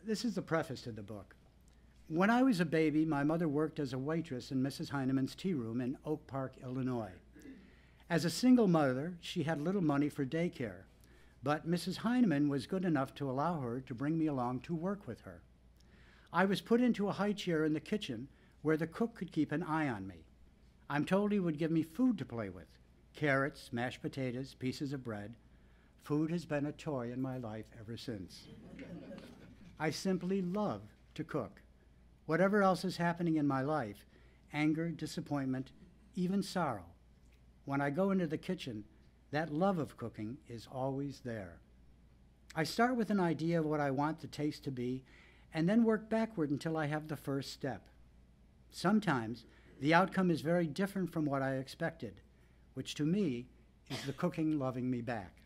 This is the preface to the book. When I was a baby, my mother worked as a waitress in Mrs. Heinemann's tea room in Oak Park, Illinois. As a single mother, she had little money for daycare, but Mrs. Heinemann was good enough to allow her to bring me along to work with her. I was put into a high chair in the kitchen where the cook could keep an eye on me. I'm told he would give me food to play with: carrots, mashed potatoes, pieces of bread. Food has been a toy in my life ever since. I simply love to cook. Whatever else is happening in my life, anger, disappointment, even sorrow, when I go into the kitchen, that love of cooking is always there. I start with an idea of what I want the taste to be, and then work backward until I have the first step. Sometimes the outcome is very different from what I expected, which to me is the cooking loving me back.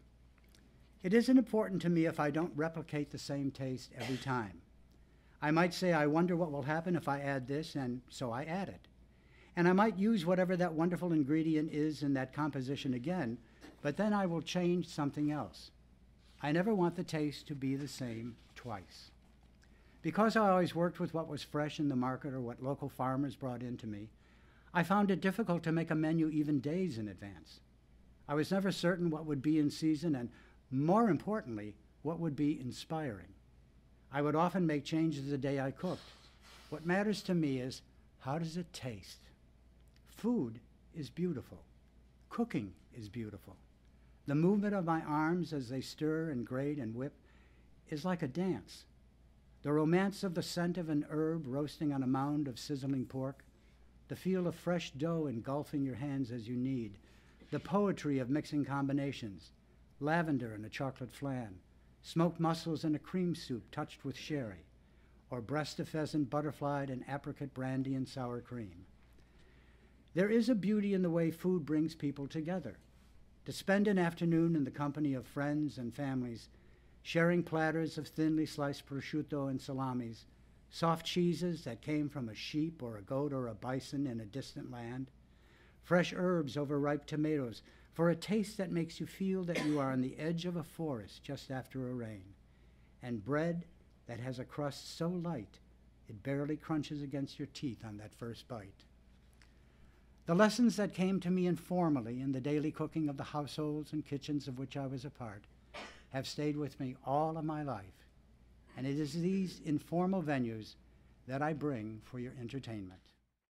It isn't important to me if I don't replicate the same taste every time. I might say, I wonder what will happen if I add this, and so I add it. And I might use whatever that wonderful ingredient is in that composition again, but then I will change something else. I never want the taste to be the same twice. Because I always worked with what was fresh in the market or what local farmers brought in to me, I found it difficult to make a menu even days in advance. I was never certain what would be in season and, more importantly, what would be inspiring. I would often make changes the day I cooked. What matters to me is, how does it taste? Food is beautiful. Cooking is beautiful. The movement of my arms as they stir and grate and whip is like a dance. The romance of the scent of an herb roasting on a mound of sizzling pork, the feel of fresh dough engulfing your hands as you knead, the poetry of mixing combinations, lavender in a chocolate flan, smoked mussels in a cream soup touched with sherry, or breast of pheasant butterflied in apricot brandy and sour cream. There is a beauty in the way food brings people together. To spend an afternoon in the company of friends and families, sharing platters of thinly sliced prosciutto and salamis, soft cheeses that came from a sheep or a goat or a bison in a distant land, fresh herbs over ripe tomatoes for a taste that makes you feel that you are on the edge of a forest just after a rain, and bread that has a crust so light it barely crunches against your teeth on that first bite. The lessons that came to me informally in the daily cooking of the households and kitchens of which I was a part have stayed with me all of my life, and it is these informal venues that I bring for your entertainment.